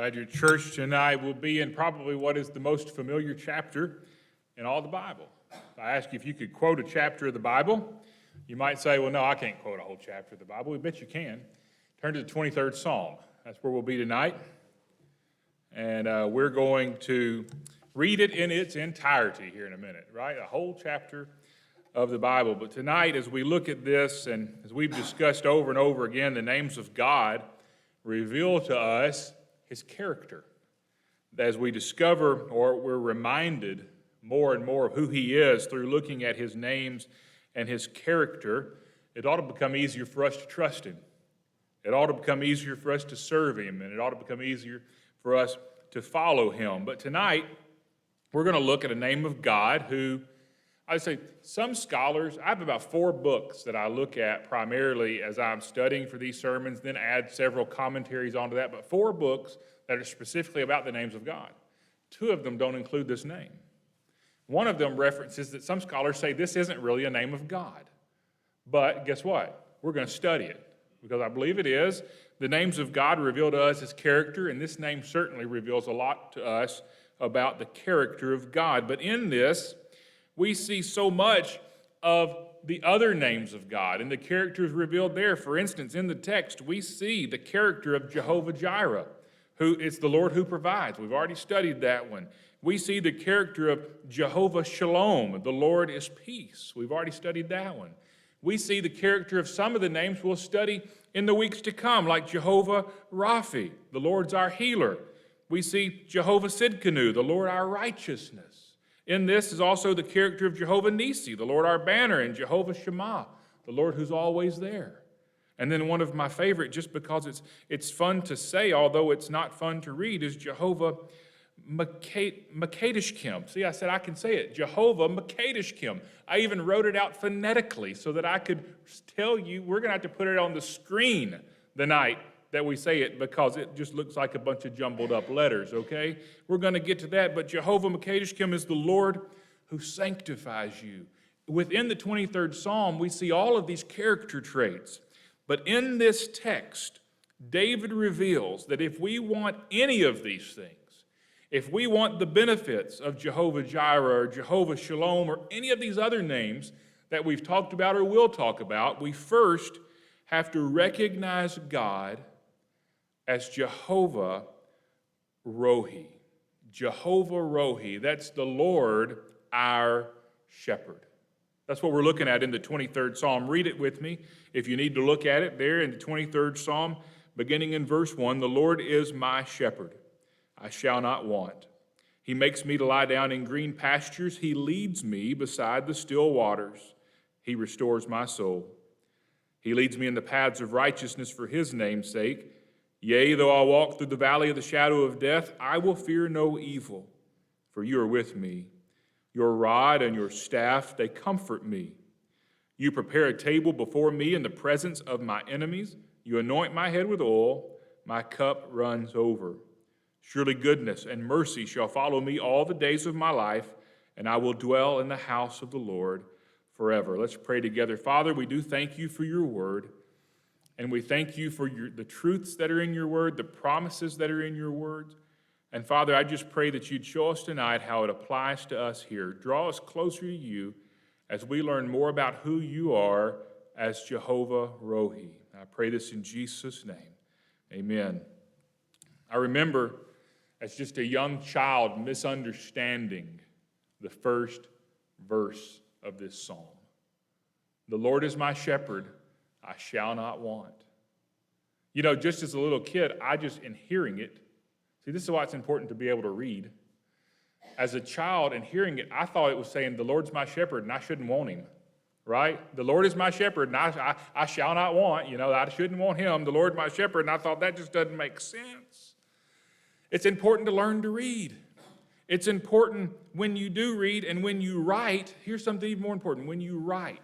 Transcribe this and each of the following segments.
Glad your church tonight will be in probably what is the most familiar chapter in all the Bible. If I ask you if you could quote a chapter of the Bible, you might say, well, no, I can't quote a whole chapter of the Bible. We bet you can. Turn to the 23rd Psalm. That's where we'll be tonight. And we're going to read it in its entirety here in a minute, right? A whole chapter of the Bible. But tonight, as we look at this, and as we've discussed over and over again, the names of God reveal to us His character. As we discover, or we're reminded more and more of who He is through looking at His names and His character, it ought to become easier for us to trust Him. It ought to become easier for us to serve Him, and it ought to become easier for us to follow Him. But tonight, we're going to look at a name of God who, I'd say, some scholars, I have about 4 books that I look at primarily as I'm studying for these sermons, then add several commentaries onto that, but 4 books that are specifically about the names of God. 2 of them don't include this name. One of them references that some scholars say this isn't really a name of God. But guess what? We're going to study it because I believe it is. The names of God reveal to us His character, and this name certainly reveals a lot to us about the character of God. But in this, we see so much of the other names of God and the characters revealed there. For instance, in the text, we see the character of Jehovah Jireh, who is the Lord who provides. We've already studied that one. We see the character of Jehovah Shalom, the Lord is peace. We've already studied that one. We see the character of some of the names we'll study in the weeks to come, like Jehovah Raphi, the Lord's our healer. We see Jehovah Sidkenu, the Lord our righteousness. In this is also the character of Jehovah Nisi, the Lord our banner, and Jehovah Shammah, the Lord who's always there. And then one of my favorite, just because it's fun to say, although it's not fun to read, is Jehovah Makadishkim. See, I said I can say it. Jehovah Makadishkim. I even wrote it out phonetically so that I could tell you. We're going to have to put it on the screen the night that we say it because it just looks like a bunch of jumbled up letters, okay? We're going to get to that, but Jehovah Makadishkim is the Lord who sanctifies you. Within the 23rd Psalm, we see all of these character traits, but in this text, David reveals that if we want any of these things, if we want the benefits of Jehovah Jireh or Jehovah Shalom or any of these other names that we've talked about or will talk about, we first have to recognize God as Jehovah Rohi. Jehovah Rohi, that's the Lord our shepherd. That's what we're looking at in the 23rd Psalm. Read it with me if you need to look at it there in the 23rd Psalm, beginning in verse 1. The Lord is my shepherd, I shall not want. He makes me to lie down in green pastures. He leads me beside the still waters. He restores my soul. He leads me in the paths of righteousness for His name's sake. Yea, though I walk through the valley of the shadow of death, I will fear no evil, for You are with me. Your rod and Your staff, they comfort me. You prepare a table before me in the presence of my enemies. You anoint my head with oil. My cup runs over. Surely goodness and mercy shall follow me all the days of my life, and I will dwell in the house of the Lord forever. Let's pray together. Father, we do thank You for Your word. And we thank You for the truths that are in Your word, the promises that are in Your word. And Father, I just pray that You'd show us tonight how it applies to us here. Draw us closer to You as we learn more about who You are as Jehovah Rohi. I pray this in Jesus' name. Amen. I remember as just a young child misunderstanding the first verse of this psalm. The Lord is my shepherd, I shall not want. You know, just as a little kid, in hearing it, see, this is why it's important to be able to read. As a child, in hearing it, I thought it was saying, the Lord's my shepherd, and I shouldn't want Him, right? The Lord is my shepherd, and I shall not want. I shouldn't want Him. The Lord my shepherd, and I thought that just doesn't make sense. It's important to learn to read. It's important when you do read and when you write. Here's something even more important. When you write,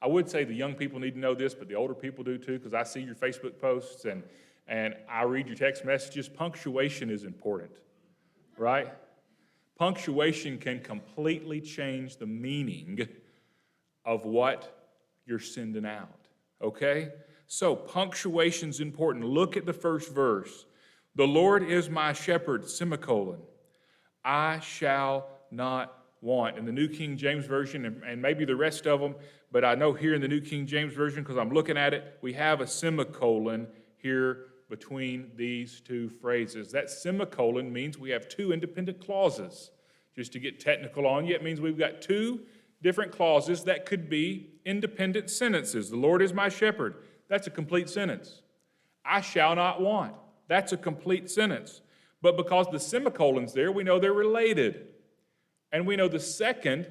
I would say the young people need to know this, but the older people do too, because I see your Facebook posts and I read your text messages. Punctuation is important, right? Punctuation can completely change the meaning of what you're sending out, okay? So punctuation's important. Look at the first verse. The Lord is my shepherd, semicolon. I shall not want. In the New King James Version, and maybe the rest of them, but I know here in the New King James Version, because I'm looking at it, we have a semicolon here between these two phrases. That semicolon means we have two independent clauses. Just to get technical on you, it means we've got two different clauses that could be independent sentences. The Lord is my shepherd. That's a complete sentence. I shall not want. That's a complete sentence. But because the semicolon's there, we know they're related. And we know the second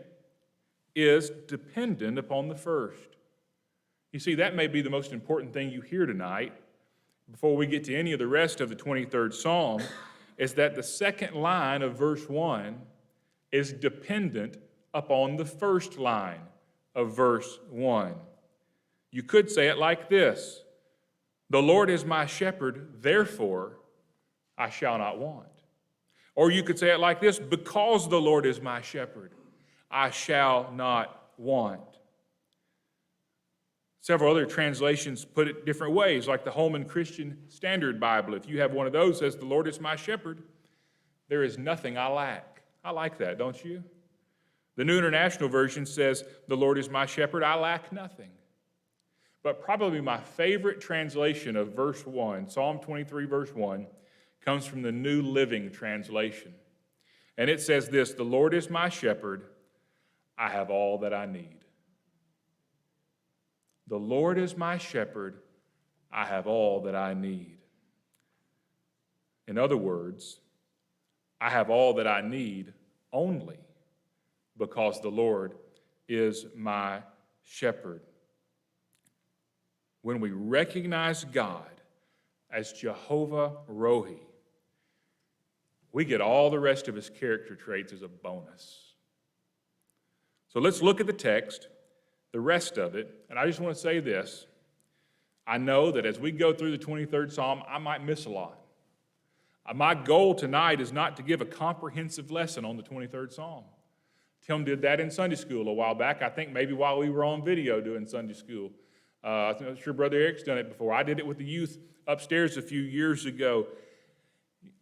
is dependent upon the first. You see, that may be the most important thing you hear tonight, before we get to any of the rest of the 23rd Psalm, is that the second line of verse 1 is dependent upon the first line of verse 1. You could say it like this: the Lord is my shepherd, therefore I shall not want. Or you could say it like this: because the Lord is my shepherd, I shall not want. Several other translations put it different ways, like the Holman Christian Standard Bible. If you have one of those, it says, the Lord is my shepherd, there is nothing I lack. I like that, don't you? The New International Version says, the Lord is my shepherd, I lack nothing. But probably my favorite translation of verse 1, Psalm 23, verse 1, comes from the New Living Translation. And it says this: the Lord is my shepherd, I have all that I need. The Lord is my shepherd, I have all that I need. In other words, I have all that I need only because the Lord is my shepherd. When we recognize God as Jehovah Rohi, we get all the rest of his character traits as a bonus. So let's look at the text, the rest of it, and I just want to say this. I know that as we go through the 23rd Psalm, I might miss a lot. My goal tonight is not to give a comprehensive lesson on the 23rd Psalm. Tim did that in Sunday school a while back, I think maybe while we were on video doing Sunday school. I'm sure Brother Eric's done it before. I did it with the youth upstairs a few years ago.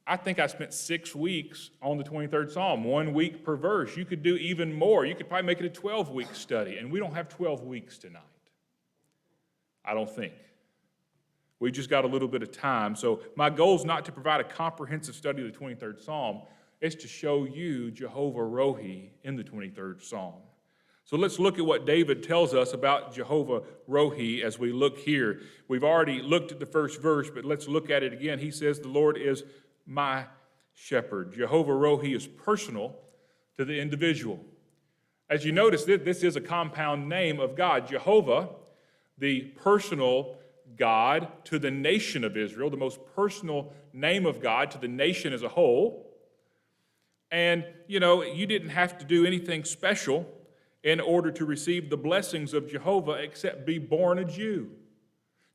I think I spent 6 weeks on the 23rd Psalm, 1 week per verse. You could do even more. You could probably make it a 12-week study, and we don't have 12 weeks tonight. I don't think. We just got a little bit of time. So my goal is not to provide a comprehensive study of the 23rd Psalm. It's to show you Jehovah Rohi in the 23rd Psalm. So let's look at what David tells us about Jehovah Rohi as we look here. We've already looked at the first verse, but let's look at it again. He says, the Lord is my shepherd. Jehovah Rohi is personal to the individual. As you notice, this is a compound name of God. Jehovah, the personal God to the nation of Israel, the most personal name of God to the nation as a whole. And, you didn't have to do anything special in order to receive the blessings of Jehovah except be born a Jew.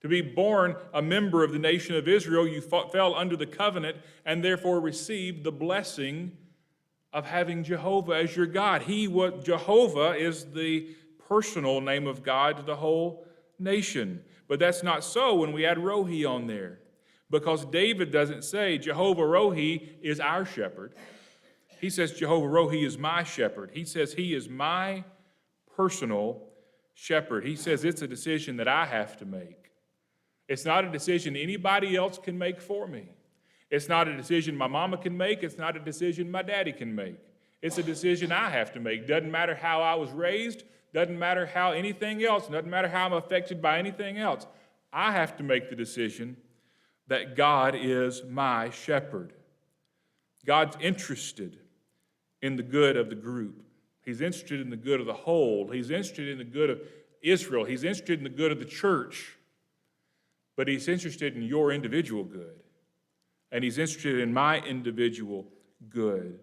To be born a member of the nation of Israel, you fell under the covenant and therefore received the blessing of having Jehovah as your God. Jehovah is the personal name of God to the whole nation. But that's not so when we add Rohi on there, because David doesn't say Jehovah Rohi is our shepherd. He says Jehovah Rohi is my shepherd. He says he is my personal shepherd. He says it's a decision that I have to make. It's not a decision anybody else can make for me. It's not a decision my mama can make. It's not a decision my daddy can make. It's a decision I have to make. Doesn't matter how I was raised. Doesn't matter how anything else. Doesn't matter how I'm affected by anything else. I have to make the decision that God is my shepherd. God's interested in the good of the group. He's interested in the good of the whole. He's interested in the good of Israel. He's interested in the good of the church. But he's interested in your individual good. And he's interested in my individual good.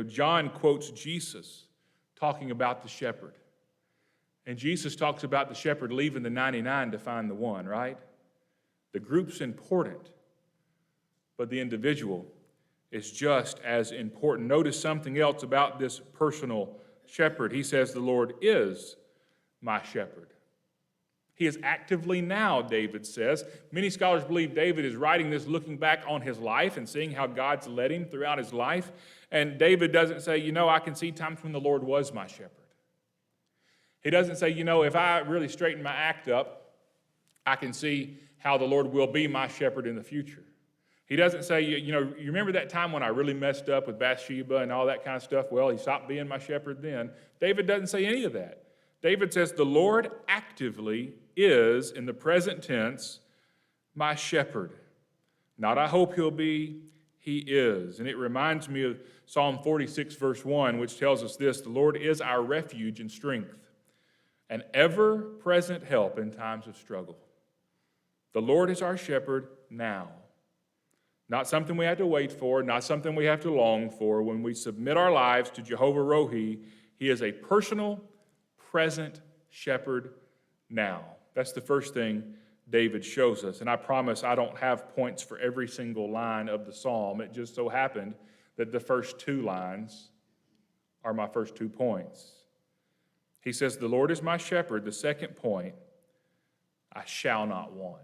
John quotes Jesus talking about the shepherd. And Jesus talks about the shepherd leaving the 99 to find the one, right? The group's important, but the individual is just as important. Notice something else about this personal shepherd. He says, the Lord is my shepherd. He is actively now, David says. Many scholars believe David is writing this looking back on his life and seeing how God's led him throughout his life. And David doesn't say, I can see times when the Lord was my shepherd. He doesn't say, if I really straighten my act up, I can see how the Lord will be my shepherd in the future. He doesn't say, you remember that time when I really messed up with Bathsheba and all that kind of stuff? Well, he stopped being my shepherd then. David doesn't say any of that. David says, the Lord actively is, in the present tense, my shepherd. Not I hope he'll be, he is. And it reminds me of Psalm 46, verse 1, which tells us this: the Lord is our refuge and strength, an ever-present help in times of struggle. The Lord is our shepherd now. Not something we have to wait for, not something we have to long for. When we submit our lives to Jehovah Rohi, he is a personal, present shepherd now. That's the first thing David shows us. And I promise I don't have points for every single line of the psalm. It just so happened that the first two lines are my first 2 points. He says, the Lord is my shepherd. The second point, I shall not want.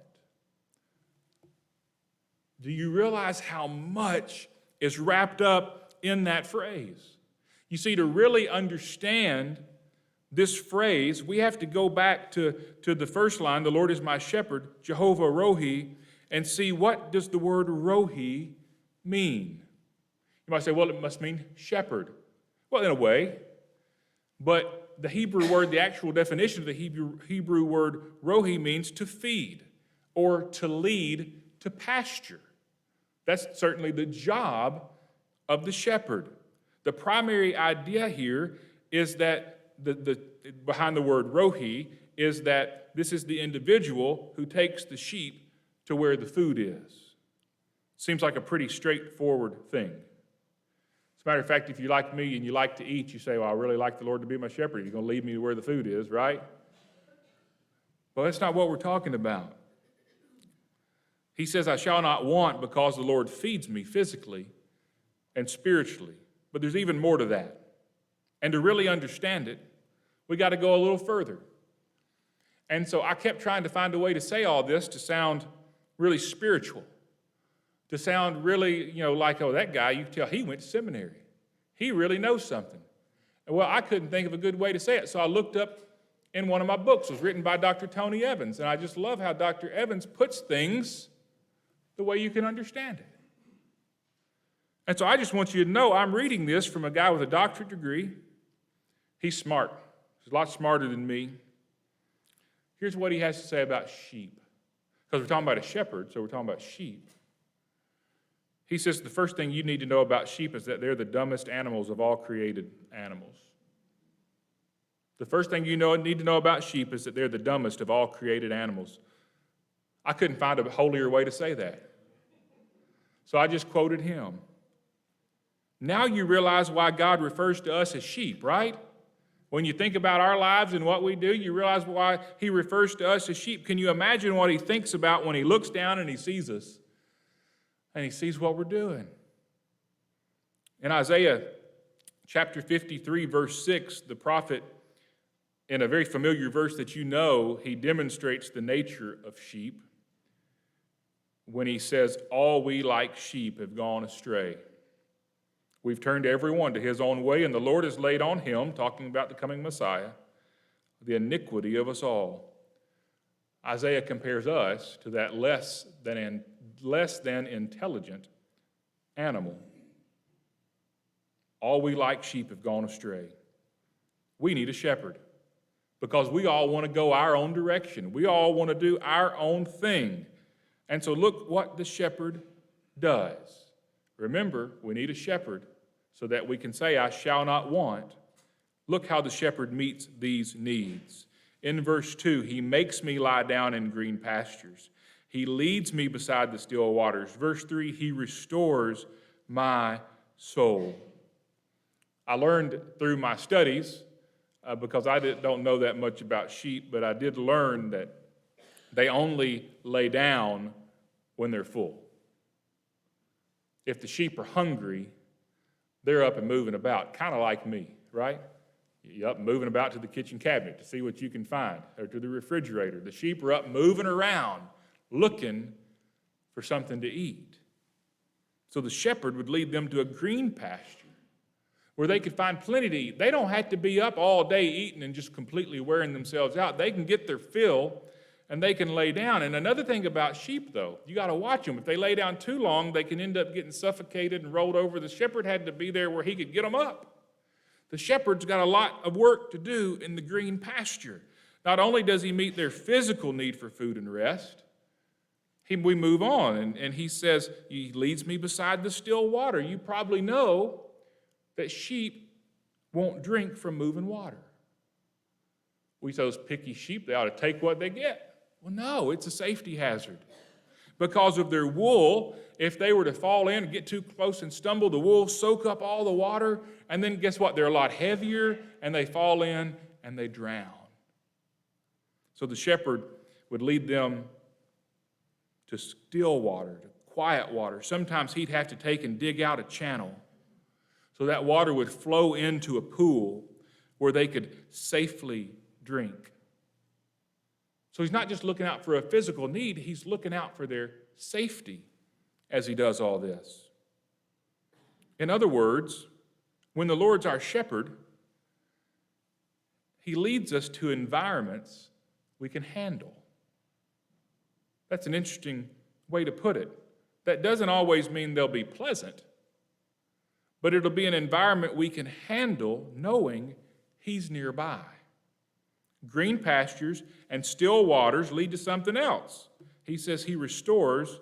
Do you realize how much is wrapped up in that phrase? You see, to really understand this phrase, we have to go back to the first line, the Lord is my shepherd, Jehovah Rohi, and see, what does the word Rohi mean? You might say, well, it must mean shepherd. Well, in a way, but the Hebrew word, the actual definition of the Hebrew word Rohi means to feed or to lead to pasture. That's certainly the job of the shepherd. The primary idea here is that the behind the word Rohi is that this is the individual who takes the sheep to where the food is. Seems like a pretty straightforward thing. As a matter of fact, if you're like me and you like to eat, you say, well, I really like the Lord to be my shepherd. You're going to lead me to where the food is, right? Well, that's not what we're talking about. He says, I shall not want because the Lord feeds me physically and spiritually. But there's even more to that. And to really understand it, we got to go a little further. And so I kept trying to find a way to say all this to sound really spiritual, to sound really, like, oh, that guy, you can tell he went to seminary. He really knows something. And well, I couldn't think of a good way to say it, so I looked up in one of my books. It was written by Dr. Tony Evans, and I just love how Dr. Evans puts things the way you can understand it. And so I just want you to know I'm reading this from a guy with a doctorate degree. He's smart. He's a lot smarter than me. Here's what he has to say about sheep. Because we're talking about a shepherd, so we're talking about sheep. He says the first thing you need to know about sheep is that they're the dumbest animals of all created animals. The first thing you need to know about sheep is that they're the dumbest of all created animals. I couldn't find a holier way to say that. So I just quoted him. Now you realize why God refers to us as sheep, right? When you think about our lives and what we do, you realize why he refers to us as sheep. Can you imagine what he thinks about when he looks down and he sees us and he sees what we're doing? In Isaiah chapter 53, verse 6, the prophet, in a very familiar verse that you know, he demonstrates the nature of sheep when he says, all we like sheep have gone astray. We've turned everyone to his own way, and the Lord has laid on him, talking about the coming Messiah, the iniquity of us all. Isaiah compares us to that less than intelligent animal. All we like sheep have gone astray. We need a shepherd because we all want to go our own direction. We all want to do our own thing. And so look what the shepherd does. Remember, we need a shepherd so that we can say, I shall not want. Look how the shepherd meets these needs. In verse 2, he makes me lie down in green pastures. He leads me beside the still waters. Verse 3, he restores my soul. I learned through my studies, because I don't know that much about sheep, but I did learn that they only lay down when they're full. If the sheep are hungry, they're up and moving about, kind of like me, right? You're up moving about to the kitchen cabinet to see what you can find, or to the refrigerator. The sheep are up moving around looking for something to eat. So the shepherd would lead them to a green pasture where they could find plenty to eat. They don't have to be up all day eating and just completely wearing themselves out. They can get their fill and they can lay down. And another thing about sheep, though, you got to watch them. If they lay down too long, they can end up getting suffocated and rolled over. The shepherd had to be there where he could get them up. The shepherd's got a lot of work to do in the green pasture. Not only does he meet their physical need for food and rest, we move on, and he says, he leads me beside the still water. You probably know that sheep won't drink from moving water. We say those picky sheep, they ought to take what they get. Well, no, it's a safety hazard. Because of their wool, if they were to fall in and get too close and stumble, the wool soak up all the water, and then guess what? They're a lot heavier, and they fall in and they drown. So the shepherd would lead them to still water, to quiet water. Sometimes he'd have to take and dig out a channel so that water would flow into a pool where they could safely drink. So he's not just looking out for a physical need, he's looking out for their safety as he does all this. In other words, when the Lord's our shepherd, he leads us to environments we can handle. That's an interesting way to put it. That doesn't always mean they'll be pleasant, but it'll be an environment we can handle knowing he's nearby. Green pastures and still waters lead to something else. He says he restores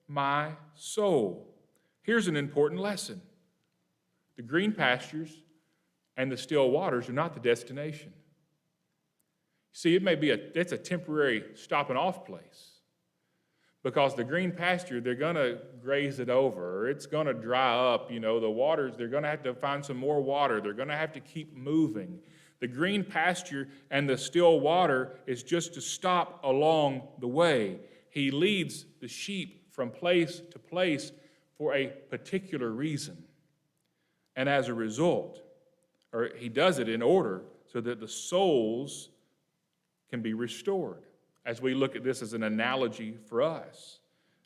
my soul. Here's an important lesson. The green pastures and the still waters are not the destination. See, it may be it's a temporary stopping off place. Because the green pasture, they're going to graze it over, or it's going to dry up. The waters, they're going to have to find some more water. They're going to have to keep moving. The green pasture and the still water is just to stop along the way. He leads the sheep from place to place for a particular reason. And as a result, or he does it in order so that the souls can be restored. As we look at this as an analogy for us,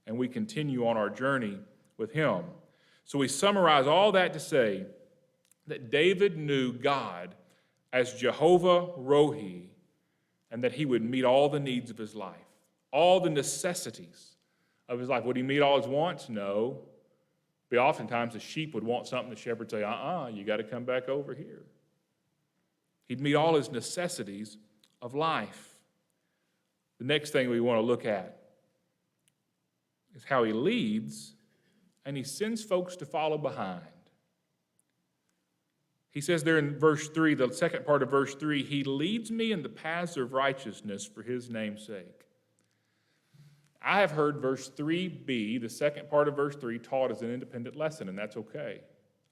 and we continue on our journey with him. So we summarize all that to say that David knew God as Jehovah Rohi, and that he would meet all the needs of his life, all the necessities of his life. Would he meet all his wants? No. But oftentimes the sheep would want something, the shepherd would say, you got to come back over here. He'd meet all his necessities of life. The next thing we want to look at is how he leads, and he sends folks to follow behind. He says there in verse 3, the second part of verse 3, he leads me in the paths of righteousness for his name's sake. I have heard verse 3b, the second part of verse 3, taught as an independent lesson, and that's okay.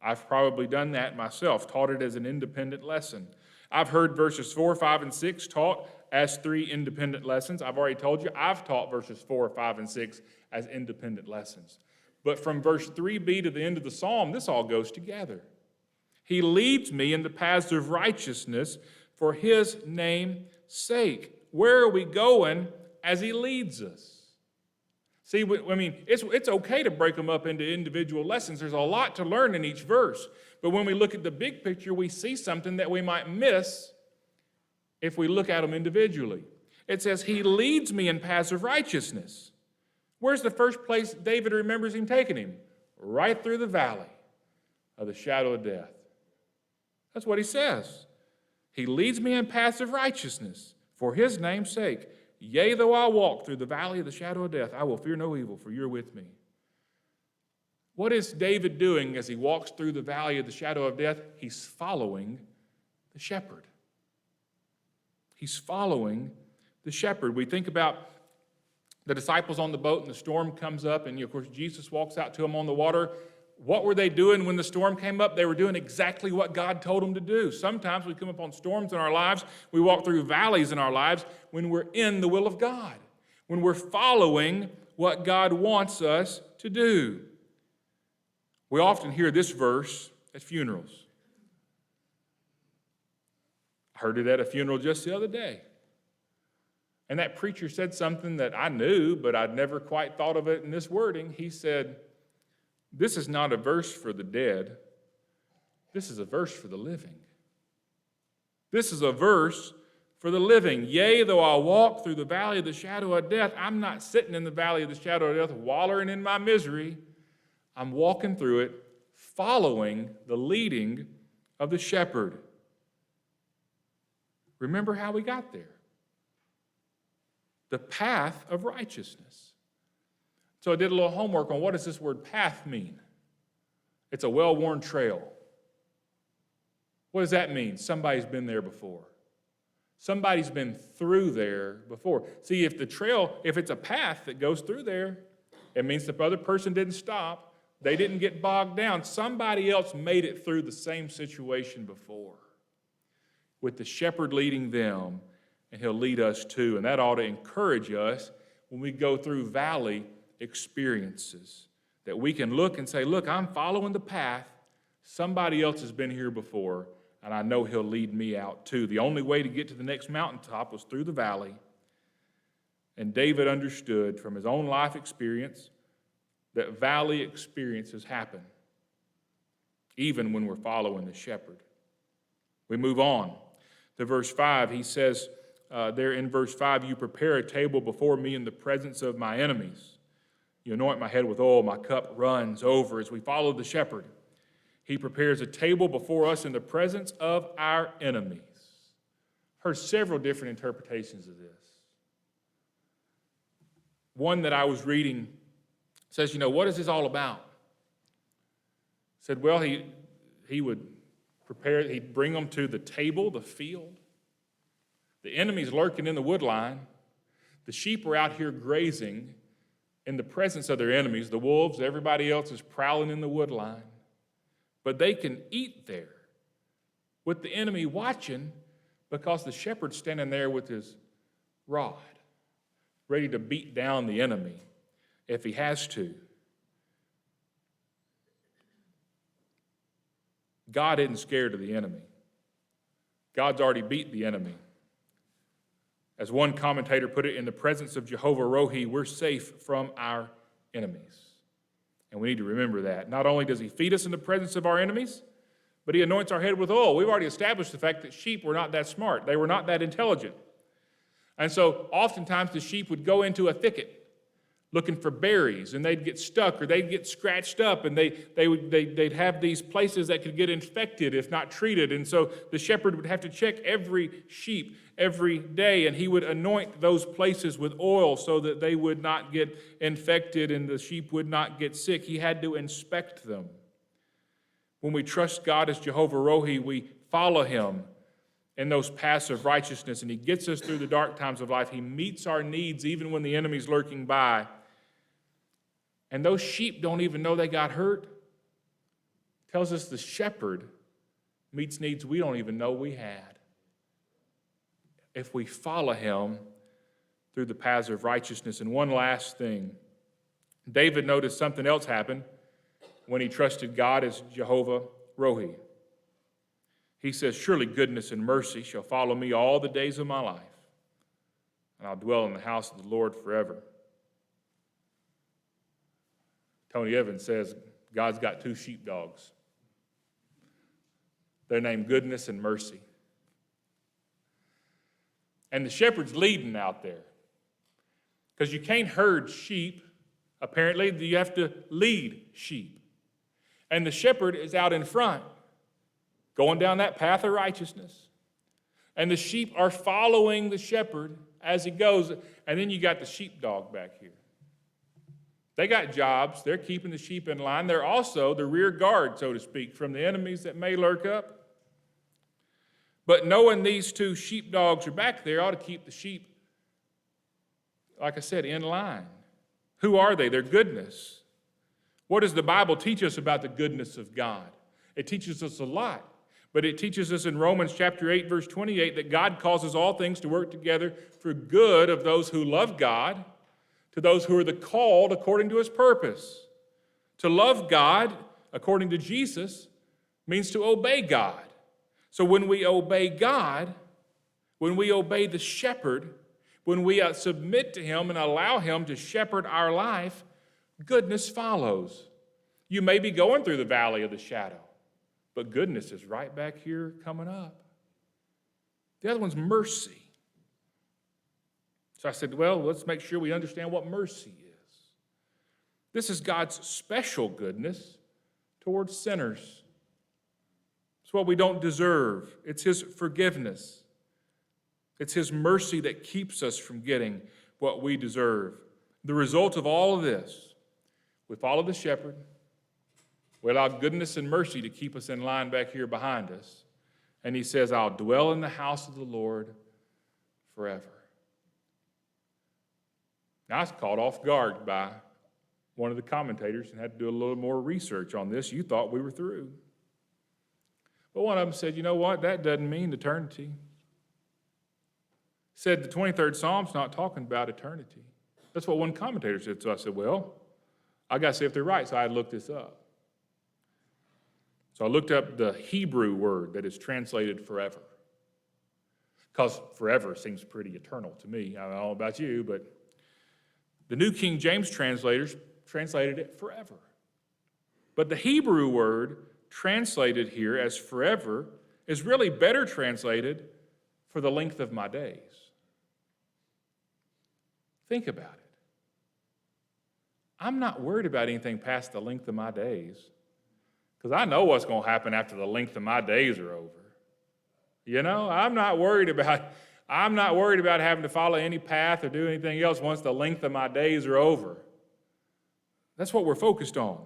I've probably done that myself, taught it as an independent lesson. I've heard verses 4, 5, and 6 taught as 3 independent lessons. I've already told you, I've taught verses 4, 5, and 6 as independent lessons. But from verse 3b to the end of the psalm, this all goes together. He leads me in the paths of righteousness for his name's sake. Where are we going as he leads us? See, it's okay to break them up into individual lessons. There's a lot to learn in each verse. But when we look at the big picture, we see something that we might miss if we look at them individually. It says, he leads me in paths of righteousness. Where's the first place David remembers him taking him? Right through the valley of the shadow of death. That's what he says. He leads me in paths of righteousness for his name's sake. Yea, though I walk through the valley of the shadow of death, I will fear no evil, for you're with me. What is David doing as he walks through the valley of the shadow of death? He's following the shepherd. He's following the shepherd. We think about the disciples on the boat and the storm comes up, and of course Jesus walks out to them on the water. What were they doing when the storm came up? They were doing exactly what God told them to do. Sometimes we come upon storms in our lives. We walk through valleys in our lives when we're in the will of God, when we're following what God wants us to do. We often hear this verse at funerals. Heard it at a funeral just the other day. And that preacher said something that I knew, but I'd never quite thought of it in this wording. He said, this is not a verse for the dead. This is a verse for the living. This is a verse for the living. Yea, though I walk through the valley of the shadow of death, I'm not sitting in the valley of the shadow of death wallowing in my misery. I'm walking through it, following the leading of the shepherd. Remember how we got there. The path of righteousness. So I did a little homework on what does this word path mean? It's a well-worn trail. What does that mean? Somebody's been there before. Somebody's been through there before. See, if it's a path that goes through there, it means the other person didn't stop. They didn't get bogged down. Somebody else made it through the same situation before, with the shepherd leading them, and he'll lead us too. And that ought to encourage us when we go through valley experiences, that we can look and say, look, I'm following the path. Somebody else has been here before, and I know he'll lead me out too. The only way to get to the next mountaintop was through the valley. And David understood from his own life experience that valley experiences happen, even when we're following the shepherd. We move on to verse 5. He says there in verse 5, you prepare a table before me in the presence of my enemies. You anoint my head with oil, my cup runs over. As we follow the shepherd, he prepares a table before us in the presence of our enemies. Heard several different interpretations of this. One that I was reading says, what is this all about? Said, well, he would prepare, he'd bring them to the table, the field. The enemy's lurking in the wood line. The sheep are out here grazing in the presence of their enemies. The wolves, everybody else is prowling in the wood line. But they can eat there with the enemy watching, because the shepherd's standing there with his rod, ready to beat down the enemy if he has to. God isn't scared of the enemy. God's already beat the enemy. As one commentator put it, in the presence of Jehovah Rohi, we're safe from our enemies. And we need to remember that. Not only does he feed us in the presence of our enemies, but he anoints our head with oil. We've already established the fact that sheep were not that smart. They were not that intelligent. And so oftentimes the sheep would go into a thicket looking for berries, and they'd get stuck or they'd get scratched up, and they'd have these places that could get infected if not treated. And so the shepherd would have to check every sheep every day, and he would anoint those places with oil so that they would not get infected and the sheep would not get sick. He had to inspect them. When we trust God as Jehovah Rohi, we follow him in those paths of righteousness, and he gets us through the dark times of life. He meets our needs even when the enemy's lurking by. And those sheep don't even know they got hurt. Tells us the shepherd meets needs we don't even know we had, if we follow him through the paths of righteousness. And one last thing. David noticed something else happen when he trusted God as Jehovah Rohi. He says, surely goodness and mercy shall follow me all the days of my life, and I'll dwell in the house of the Lord forever. Tony Evans says God's got two sheepdogs. They're named goodness and mercy. And the shepherd's leading out there, because you can't herd sheep. Apparently, you have to lead sheep. And the shepherd is out in front, going down that path of righteousness. And the sheep are following the shepherd as he goes. And then you got the sheepdog back here. They got jobs. They're keeping the sheep in line. They're also the rear guard, so to speak, from the enemies that may lurk up. But knowing these two sheepdogs are back there ought to keep the sheep, like I said, in line. Who are they? They're goodness. What does the Bible teach us about the goodness of God? It teaches us a lot. But it teaches us in Romans chapter 8, verse 28, that God causes all things to work together for good of those who love God, to those who are the called according to his purpose. To love God, according to Jesus, means to obey God. So when we obey God, when we obey the shepherd, when we submit to him and allow him to shepherd our life, goodness follows. You may be going through the valley of the shadow, but goodness is right back here coming up. The other one's mercy. So I said, well, let's make sure we understand what mercy is. This is God's special goodness towards sinners. It's what we don't deserve. It's his forgiveness. It's his mercy that keeps us from getting what we deserve. The result of all of this, we follow the shepherd. We allow goodness and mercy to keep us in line back here behind us. And he says, I'll dwell in the house of the Lord forever. Now, I was caught off guard by one of the commentators and had to do a little more research on this. You thought we were through. But one of them said, you know what? That doesn't mean eternity. Said the 23rd Psalm's not talking about eternity. That's what one commentator said. So I said, well, I got to see if they're right. So I looked this up. So I looked up the Hebrew word that is translated forever. Because forever seems pretty eternal to me. I don't know about you, but the New King James translators translated it forever. But the Hebrew word translated here as forever is really better translated for the length of my days. Think about it. I'm not worried about anything past the length of my days because I know what's going to happen after the length of my days are over. You know, I'm not worried about having to follow any path or do anything else once the length of my days are over. That's what we're focused on.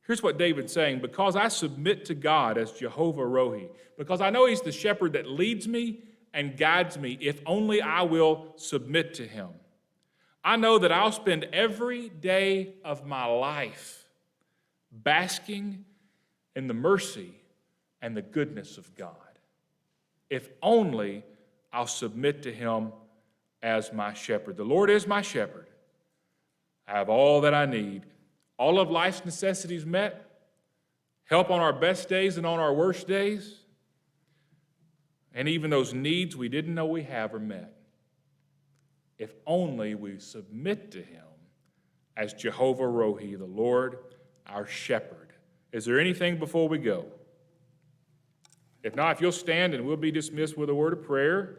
Here's what David's saying, because I submit to God as Jehovah Rohi, because I know he's the shepherd that leads me and guides me, if only I will submit to him. I know that I'll spend every day of my life basking in the mercy and the goodness of God, if only I'll submit to him as my shepherd. The Lord is my shepherd. I have all that I need. All of life's necessities met, help on our best days and on our worst days, and even those needs we didn't know we have are met. If only we submit to him as Jehovah Rohi, the Lord, our shepherd. Is there anything before we go? If not, if you'll stand and we'll be dismissed with a word of prayer.